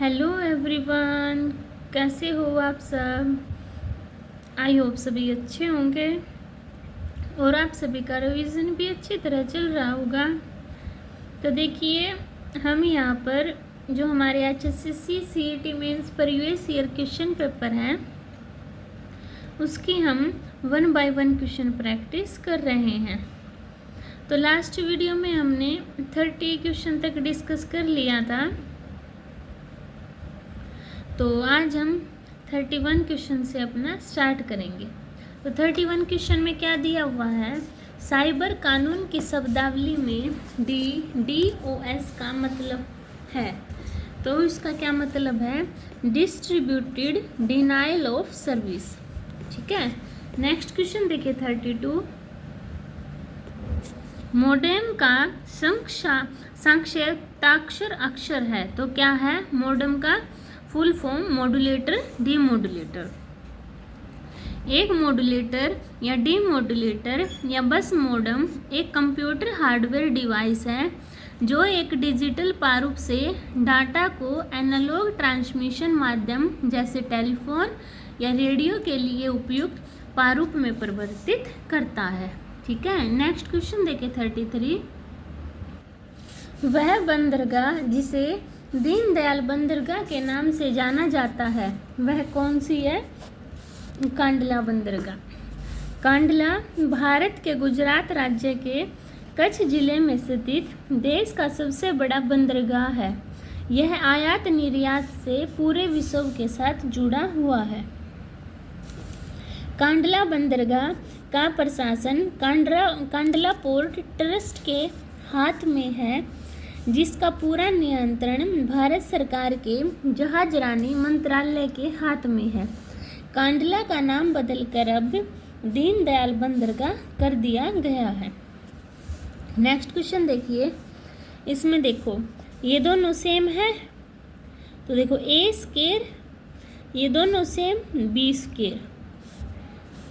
Hello everyone, कैसे हो आप सब। आई होप सभी अच्छे होंगे और आप सभी का रिवीजन भी अच्छी तरह चल रहा होगा। तो देखिए, हम यहाँ पर जो हमारे HSC CET mains previous year question paper हैं उसकी हम 1 बाय 1 क्वेश्चन प्रैक्टिस कर रहे हैं। तो लास्ट वीडियो में हमने 30 क्वेश्चन तक डिस्कस कर लिया था, तो आज हम 31 क्वेश्चन से अपना स्टार्ट करेंगे। तो 31 क्वेश्चन में क्या दिया हुआ है, साइबर कानून की शब्दावली में DOS का मतलब है। तो इसका क्या मतलब है, डिस्ट्रीब्यूटेड डिनायल ऑफ सर्विस। ठीक है, नेक्स्ट क्वेश्चन देखिए 32। मोडेम का संक्षेप्ताक्षर अक्षर है, तो क्या है मोडेम का फुल फॉर्म, मॉड्यूलेटर, डीमॉड्यूलेटर। एक मॉड्यूलेटर या डीमॉड्यूलेटर या बस मोडेम एक कंप्यूटर हार्डवेयर डिवाइस है जो एक डिजिटल प्रारूप से डाटा को एनालॉग ट्रांसमिशन माध्यम जैसे टेलीफोन या रेडियो के लिए उपयुक्त प्रारूप में परिवर्तित करता है। ठीक है, नेक्स्ट क्वेश्चन देखिए 33। वह बंदरगाह जिसे दीनदयाल बंदरगाह के नाम से जाना जाता है वह कौन सी है, कांडला बंदरगाह। कांडला भारत के गुजरात राज्य के कच्छ जिले में स्थित देश का सबसे बड़ा बंदरगाह है। यह आयात निर्यात से पूरे विश्व के साथ जुड़ा हुआ है। कांडला बंदरगाह का प्रशासन कांडला पोर्ट ट्रस्ट के हाथ में है, जिसका पूरा नियंत्रण भारत सरकार के जहाजरानी मंत्रालय के हाथ में है। कांडला का नाम बदलकर अब दीनदयाल बंदरगाह कर दिया गया है। नेक्स्ट क्वेश्चन देखिए, इसमें देखो ये दोनों सेम है, तो देखो A स्क्वायर, ये दोनों same B square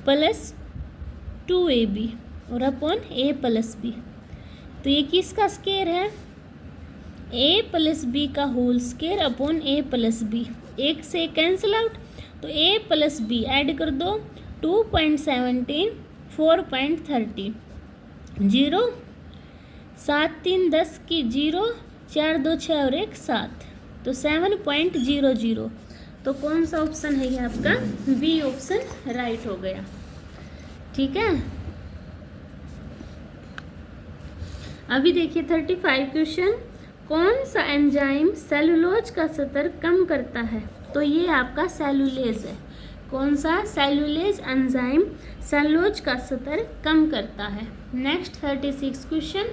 plus 2AB और अपॉन A प्लस B। तो ये किसका स्क्वायर है, A प्लस B का whole square upon A plus B। एक से कैंसिल आउट, तो A प्लस B ऐड कर दो, 2.17 4.30 0 7 3 10 की 0 4 2 6 और 1 7, तो 7.00। तो कौन सा ऑप्शन है ये आपका, B ऑप्शन राइट हो गया। ठीक है, अभी देखिए 35 क्वेश्चन। कौन सा एंजाइम सेलुलोज का स्तर कम करता है, तो ये आपका सेलुलेज है। कौन सा सेलुलेज एंजाइम सेलुलोज का स्तर कम करता है। Next 36 question.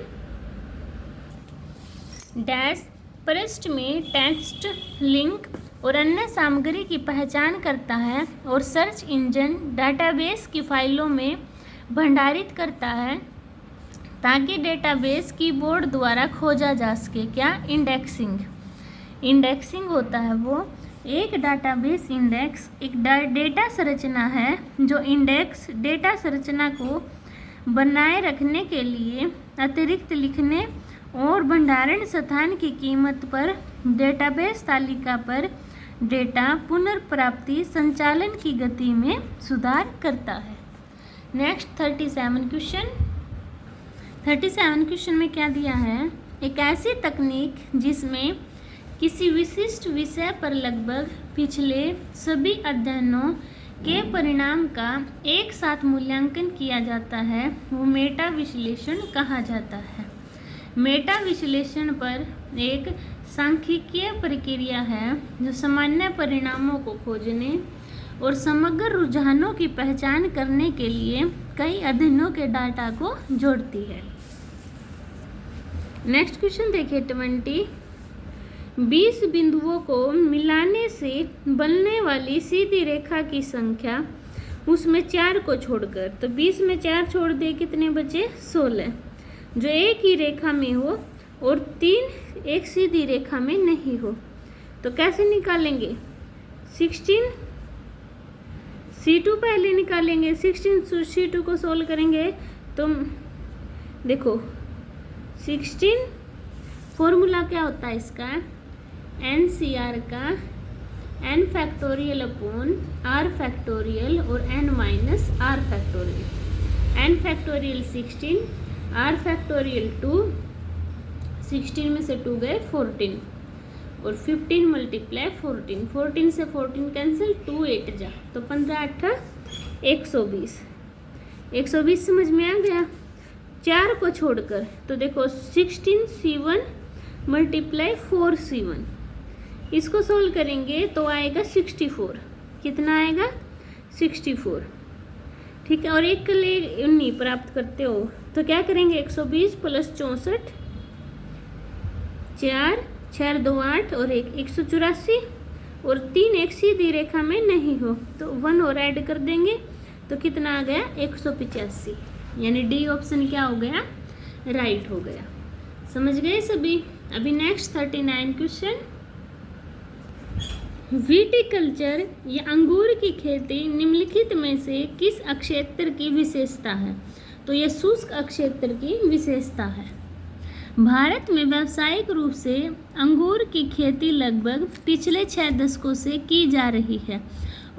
डैश पृष्ठ में टेक्स्ट, लिंक और अन्य सामग्री की पहचान करता है और सर्च इंजन डाटाबेस की फाइलों में भंडारित करता है ताकि डेटाबेस कीबोर्ड द्वारा खोजा जा सके। क्या, इंडेक्सिंग। इंडेक्सिंग होता है वो एक डाटाबेस इंडेक्स एक डेटा संरचना है जो इंडेक्स डेटा संरचना को बनाए रखने के लिए अतिरिक्त लिखने और भंडारण स्थान की कीमत पर डेटाबेस तालिका पर डेटा पुनर्प्राप्ति संचालन की गति में सुधार करता है। Next 37 question. 37 क्वेश्चन में क्या दिया है, एक ऐसी तकनीक जिसमें किसी विशिष्ट विषय पर लगभग पिछले सभी अध्ययनों के परिणाम का एक साथ मूल्यांकन किया जाता है वो मेटा विश्लेषण कहा जाता है। मेटा विश्लेषण पर एक सांख्यिकीय प्रक्रिया है जो सामान्य परिणामों को खोजने और समग्र रुझानों की पहचान करने के लिए कई अध्ययनों के डाटा को जोड़ती है। नेक्स्ट क्वेश्चन देखिए 20। 20 बिंदुओं को मिलाने से बनने वाली सीधी रेखा की संख्या उसमें 4 को छोड़कर, तो 20 में 4 छोड़ दे कितने बचे, 16, जो एक ही रेखा में हो और 3 एक सीधी रेखा में नहीं हो। तो कैसे निकालेंगे, 16 C2 पहले निकालेंगे, 16 C2 को सोल्व करेंगे तो देखो 16 फॉर्मूला क्या होता है इसका, NCR का n factorial upon r factorial और n minus r factorial. n factorial 16, r factorial 2, 16 में से 2 गए 14 और 15 मल्टीप्लाई 14, 14 से 14 कैंसिल, 2 8 जा तो 15 8 120। 120 समझ में आ गया। 4 को छोड़कर तो देखो 16C1 मल्टीप्लाई 4C1, इसको सोल्व करेंगे तो आएगा 64। कितना आएगा? 64। ठीक है, और एक के लिए 19 प्राप्त करते हो तो क्या करेंगे? 120 प्लस 64, 4 4 2 8 और 1 184 और 3 एक सीधी रेखा में नहीं हो तो 1 और ऐड कर देंगे तो कितना आ गया? 185। यानी डी ऑप्शन क्या हो गया? राइट हो गया। समझ गए सभी? अभी नेक्स्ट 39 क्वेश्चन। विटिकल्चर या अंगूर की खेती निम्नलिखित में से किस अक्षेत्र की विशेषता है? तो यह शुष्क अक्षेत्र की विशेषता है। भारत में व्यावसायिक रूप से अंगूर की खेती लगभग पिछले 6 दशकों से की जा रही है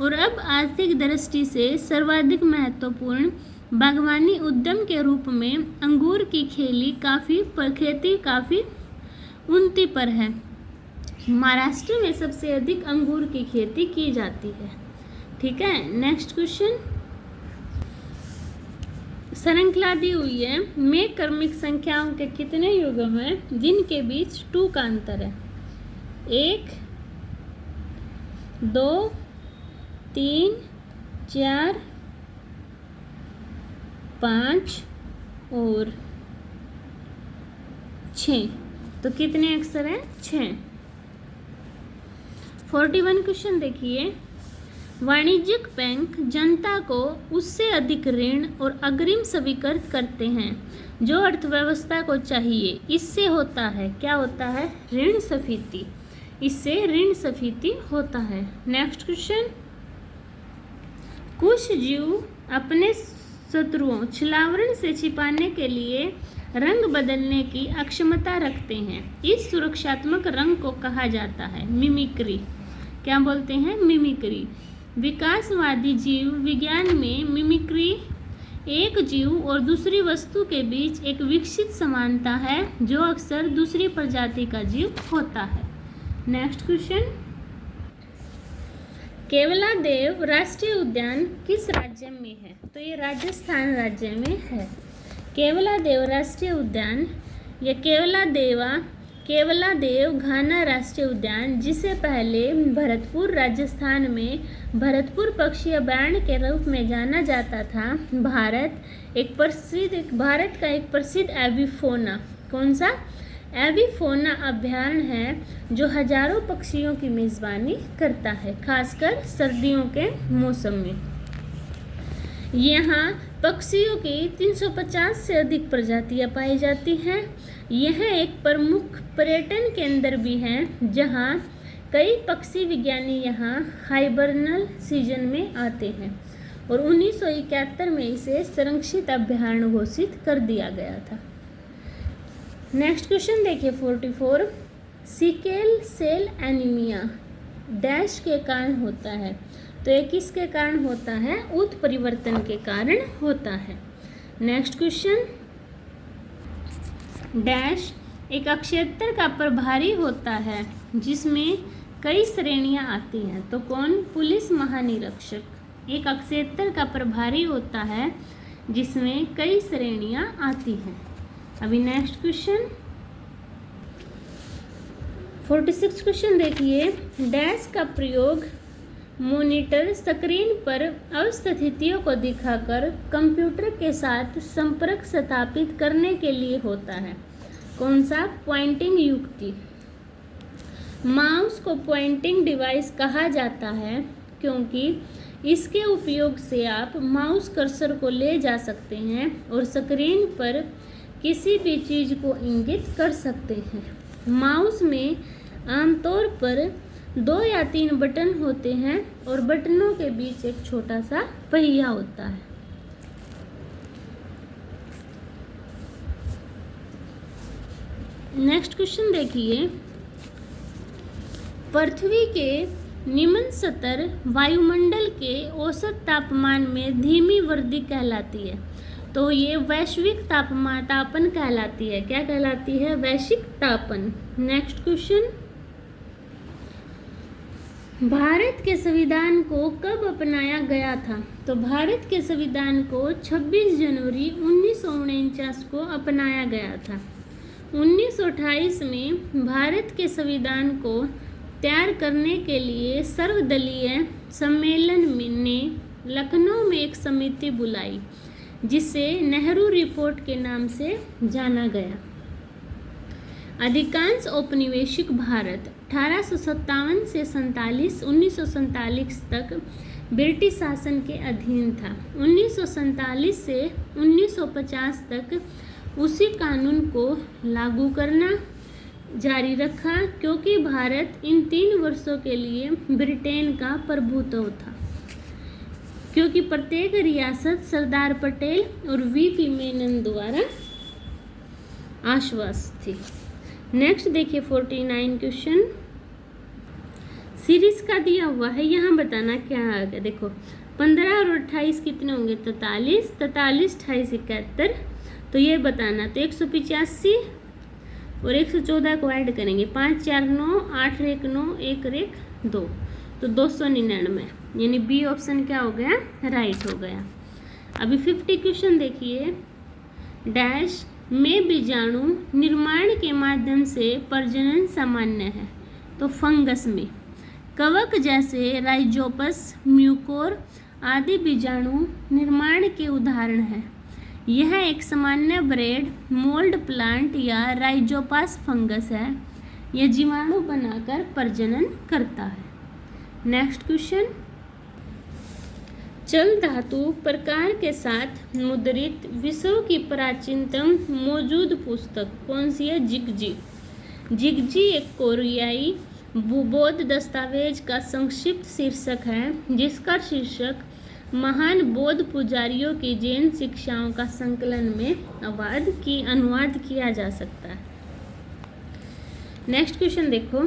और अब आर्थिक दृष्टि से सर्वाधिक महत्वपूर्ण बागवानी उद्यम के रूप में अंगूर की खेती काफ़ी उन्नति पर है। महाराष्ट्र में सबसे अधिक अंगूर की खेती की जाती है। ठीक है, नेक्स्ट क्वेश्चन। श्रृंखला दी हुई है, में क्रमिक संख्याओं के कितने युग्म हैं जिनके बीच 2 का अंतर है? 1 2 3 4 5 और 6, तो कितने अक्षर हैं? 6। 41 क्वेश्चन देखिए। वाणिज्यिक बैंक जनता को उससे अधिक ऋण और अग्रिम स्वीकृत करते हैं जो अर्थव्यवस्था को चाहिए। इससे होता है, क्या होता है? ऋण स्फीति। इससे ऋण स्फीति होता है। Next question. कुछ जीव अपने शत्रुओं छलावरण से छिपाने के लिए रंग बदलने की अक्षमता रखते हैं। इस सुरक्षात्मक रंग को कहा जाता है मिमिक्री। क्या बोलते हैं? मिमिक्री। विकासवादी जीव विज्ञान में मिमिक्री एक जीव और दूसरी वस्तु के बीच एक विकसित समानता है जो अक्सर दूसरी प्रजाति का जीव होता है। Next question. केवलादेव राष्ट्रीय उद्यान किस राज्य में है? तो ये राजस्थान राज्य में है। केवलादेव राष्ट्रीय उद्यान या केवलादेव घाना राष्ट्रीय उद्यान, जिसे पहले भरतपुर राजस्थान में भरतपुर पक्षी अभयारण्य के रूप में जाना जाता था, भारत का एक प्रसिद्ध एविफोना, कौन सा? एविफोना अभयारण्य है जो हजारों पक्षियों की मेजबानी करता है, खासकर सर्दियों के मौसम में। यहाँ पक्षियों की 350 से अधिक प्रजातियाँ पाई जाती हैं। यह एक प्रमुख पर्यटन केंद्र भी है जहाँ कई पक्षी विज्ञानी यहाँ हाइबरनल सीजन में आते हैं और 1971 में इसे संरक्षित अभयारण्य घोषित कर दिया गया था। नेक्स्ट क्वेश्चन देखिए 44। सिकल सेल एनीमिया डैश के कारण होता है, तो ये किसके कारण होता है? उत्परिवर्तन के कारण होता है। Next question. डैश एक अक्षेत्र का प्रभारी होता है जिसमें कई श्रेणियां आती हैं, तो कौन? पुलिस महानिरीक्षक एक अक्षेत्र का प्रभारी होता है जिसमें कई श्रेणियां आती हैं। अभी नेक्स्ट क्वेश्चन 46 क्वेश्चन देखिए। डैश का प्रयोग मॉनिटर स्क्रीन पर अवस्थितियों को दिखाकर कंप्यूटर के साथ संपर्क स्थापित करने के लिए होता है, कौन सा? पॉइंटिंग युक्ति। माउस को पॉइंटिंग डिवाइस कहा जाता है क्योंकि इसके उपयोग से आप माउस कर्सर को ले जा सकते हैं और स्क्रीन पर किसी भी चीज़ को इंगित कर सकते हैं। माउस में आमतौर पर 2 या 3 बटन होते हैं और बटनों के बीच एक छोटा सा पहिया होता है। नेक्स्ट क्वेश्चन देखिए। पृथ्वी के निम्न सतह वायुमंडल के औसत तापमान में धीमी वृद्धि कहलाती है। तो ये वैश्विक तापन कहलाती है। क्या कहलाती है? वैश्विक तापन। नेक्स्ट क्वेश्चन, भारत के संविधान को कब अपनाया गया था? तो भारत के संविधान को 26 जनवरी 1949 को अपनाया गया था। 1928 में भारत के संविधान को तैयार करने के लिए सर्वदलीय सम्मेलन ने लखनऊ में एक समिति बुलाई, जिसे नेहरू रिपोर्ट के नाम से जाना गया। अधिकांश औपनिवेशिक भारत 1857 से 1947 तक ब्रिटिश शासन के अधीन था। 1947 से 1950 तक उसी कानून को लागू करना जारी रखा, क्योंकि भारत इन 3 वर्षों के लिए ब्रिटेन का प्रभुत्व था, क्योंकि प्रत्येक रियासत सरदार पटेल और वीपी मेनन द्वारा आश्वस्त थी। नेक्स्ट देखिए 49 क्वेश्चन, सीरीज का दिया हुआ है, यहाँ बताना क्या आ गया। देखो 15 और 28 कितने होंगे? 43, 28 71, तो ये बताना। तो 185 और 114 को ऐड करेंगे, 5 4 9, 8 1 9, 1 1 2, तो 299, यानी बी ऑप्शन क्या हो गया? राइट हो गया। अभी 50 क्वेश्चन देखिए, डैश में बीजाणु निर्माण के माध्यम से प्रजनन सामान्य है। तो फंगस में कवक जैसे राइजोपस, म्यूकोर आदि बीजाणु निर्माण के उदाहरण हैं। यह एक सामान्य ब्रेड मोल्ड प्लांट या राइजोपस फंगस है। यह जीवाणु बनाकर प्रजनन करता है। नेक्स्ट क्वेश्चन, चल धातु प्रकार के साथ मुद्रित विश्व की प्राचीनतम मौजूद पुस्तक कौन सी है? जिगजी। जिगजी एक कोरियाई बौद्ध दस्तावेज का संक्षिप्त शीर्षक है, जिसका शीर्षक महान बौद्ध पुजारियों की जैन शिक्षाओं का संकलन में अनुवाद किया जा सकता है। नेक्स्ट क्वेश्चन देखो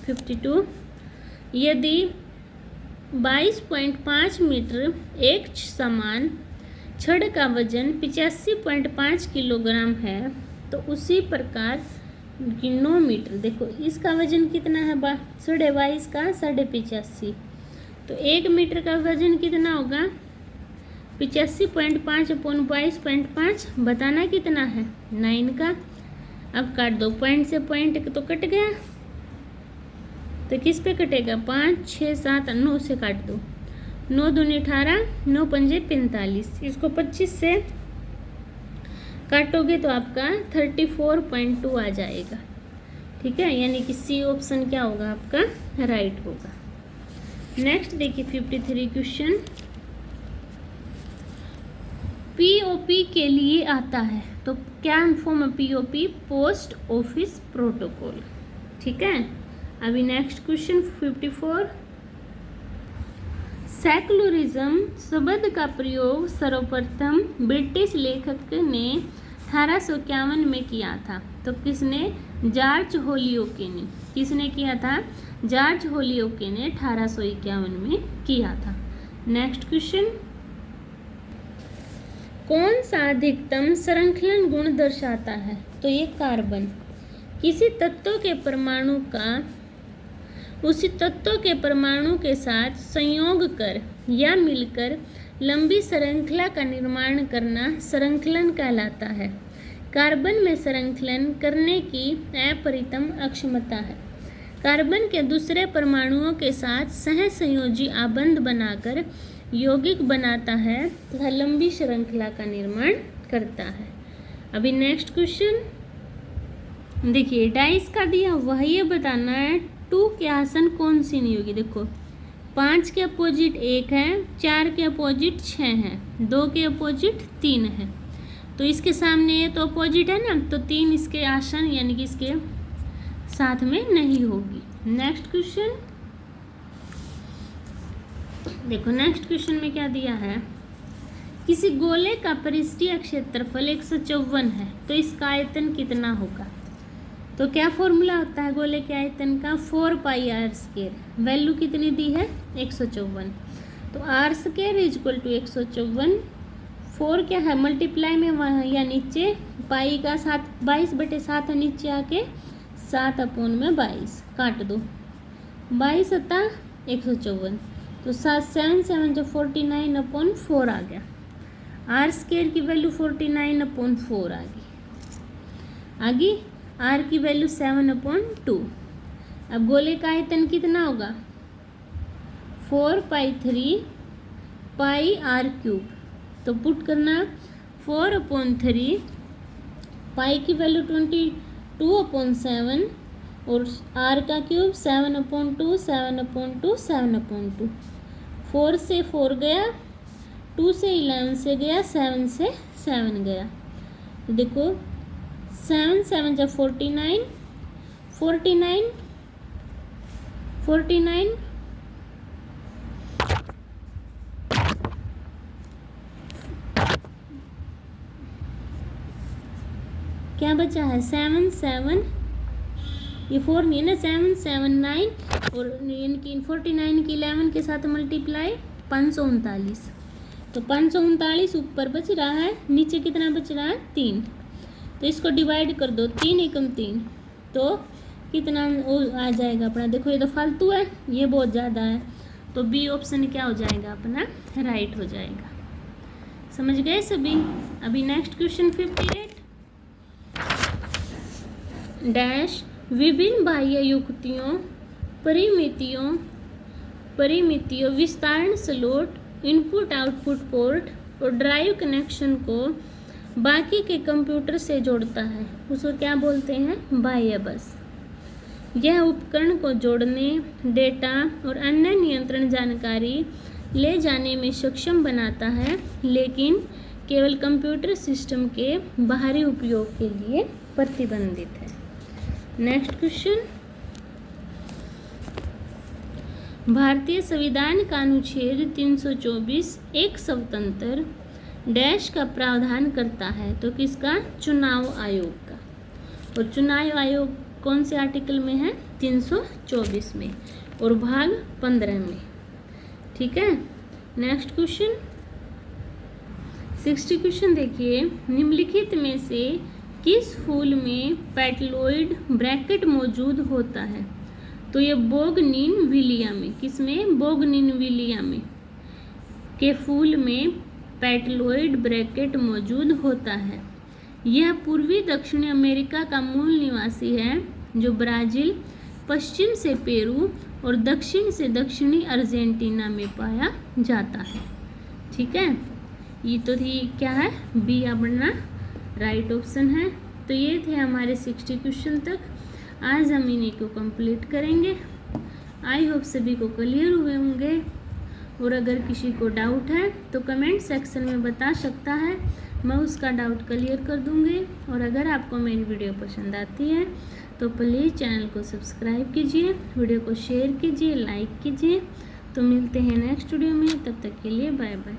52, यदि 22.5 मीटर एक समान छड़ का वजन 85.5 किलोग्राम है, तो उसी प्रकार 9 मीटर, देखो इसका वजन कितना है? 22.5 का 85.5, तो 1 मीटर का वजन कितना होगा? 85.5 अपॉन 22.5, बताना कितना है? 9 का। अब काट दो, पॉइंट से पॉइंट तो कट गया, तो किस पे कटेगा? 5 6 7 9 से काट दो, 9 दूनी 18, 9 पंजे 45, इसको 25 से काटोगे तो आपका 34.2 आ जाएगा। ठीक है, यानी कि सी ऑप्शन क्या होगा? आपका राइट होगा। नेक्स्ट देखिए 53 क्वेश्चन, पीओपी के लिए आता है, तो क्या फॉर्म है पीओपी? Post office protocol. ठीक है, अभी नेक्स्ट क्वेश्चन 54, सेक्युलरिज्म शब्द का प्रयोग सर्वप्रथम ब्रिटिश लेखक ने 1851 में किया था। तो किसने? जॉर्ज होलियोके ने। किसने किया था? जॉर्ज होलियोके ने 1851 में किया था। नेक्स्ट क्वेश्चन, कौन सा अधिकतम संरक्षण गुण दर्शाता है? तो ये कार्बन। किसी तत्व के परमाणु का उसी तत्व के परमाणु के साथ संयोग कर या मिलकर लंबी श्रृंखला का निर्माण करना संरक्षण कहलाता है। कार्बन में संरक्षण करने की अपरिमित अक्षमता है। कार्बन के दूसरे परमाणुओं के साथ सहसंयोजी आबंध बनाकर यौगिक बनाता है तथा लंबी श्रृंखला का निर्माण करता है। अभी नेक्स्ट क्वेश्चन देखिए, डाइस का दिया हुआ है, ये बताना है 2 के आसन कौन सी नहीं होगी। देखो 5 के अपोजिट 1 है, 4 के अपोजिट 6 है, 2 के अपोजिट 3 है, तो इसके सामने ये तो अपोजिट है ना, तो 3 इसके आसन यानी कि इसके साथ में नहीं होगी। नेक्स्ट क्वेश्चन देखो, नेक्स्ट क्वेश्चन में क्या दिया है, किसी गोले का पृष्ठीय क्षेत्रफल 154 है, तो इसका आयतन कितना होगा? तो क्या फॉर्मूला होता है गोले के आयतन का, 4 पाई आर स्क्वायर। वैल्यू कितनी दी है, 154। तो R square is equal to 154। 4 क्या है मल्टीप्लाई में वहाँ या नीचे, पाई का 22/7 है नीचे आके, 7/22 काट दो, 22 सत्ता 154। तो 7 7 जो 49/4 आ गया। आर स्क्वायर की वैल्यू 49/4 आ गई। आगे आर की वैल्यू 7/2। अब गोले का आयतन कितना होगा, 4π3 पाई आर क्यूब। तो पुट करना 4/3, पाई की वैल्यू 22/7 और आर का क्यूब 7/2 7/2 7/2। 4 से 4 गया, 2 से 11 से गया, 7 से 7 गया। तो देखो 7 7 जा 49 49 49 क्या बचा है 7 7, ये 4 नहीं है ना, 7 7 9 और इनकी 49 की 11 के साथ मल्टीप्लाई 539। तो 539 ऊपर बच रहा है, नीचे कितना बच रहा है 3। तो इसको डिवाइड कर दो, 3 एकम 3, तो कितना वो आ जाएगा अपना, देखो ये तो फालतू है, ये बहुत ज़्यादा है, तो बी ऑप्शन क्या हो जाएगा अपना, राइट हो जाएगा। समझ गए सभी। अभी नेक्स्ट क्वेश्चन 58 डैश विभिन्न बाह्य युक्तियों परिमितियों विस्तारण स्लॉट, इनपुट आउटपुट पोर्ट और ड्राइव कनेक्शन को बाकी के कंप्यूटर से जोड़ता है, उसको क्या बोलते हैं, बाह्य बस। यह उपकरण को जोड़ने, डेटा और अन्य नियंत्रण जानकारी ले जाने में सक्षम बनाता है, लेकिन केवल कंप्यूटर सिस्टम के बाहरी उपयोग के लिए प्रतिबंधित है। नेक्स्ट क्वेश्चन, भारतीय संविधान का अनुच्छेद 324 एक स्वतंत्र डैश का प्रावधान करता है, तो किसका, चुनाव आयोग का। और चुनाव आयोग कौन से आर्टिकल में है, 324 में और भाग 15 में। ठीक है। नेक्स्ट क्वेश्चन 60 क्वेश्चन देखिए, निम्नलिखित में से किस फूल में पेटलोइड ब्रैकेट मौजूद होता है। तो ये बोगनिनविलिया में, किसमें, बोगनिनविलिया में के फूल में पेटलोइड ब्रैकेट मौजूद होता है। यह पूर्वी दक्षिणी अमेरिका का मूल निवासी है, जो ब्राज़ील, पश्चिम से पेरू और दक्षिण से दक्षिणी अर्जेंटीना में पाया जाता है। ठीक है, ये तो थी क्या है, बी अपना राइट ऑप्शन है। तो ये थे हमारे 60 क्वेश्चन तक। आज हम इन्हीं को कंप्लीट करेंगे। आई होप सभी को क्लियर हुए होंगे, और अगर किसी को डाउट है तो कमेंट सेक्शन में बता सकता है, मैं उसका डाउट क्लियर कर दूंगी। और अगर आपको मेरी वीडियो पसंद आती है तो प्लीज़ चैनल को सब्सक्राइब कीजिए, वीडियो को शेयर कीजिए, लाइक कीजिए। तो मिलते हैं नेक्स्ट वीडियो में, तब तक के लिए बाय बाय।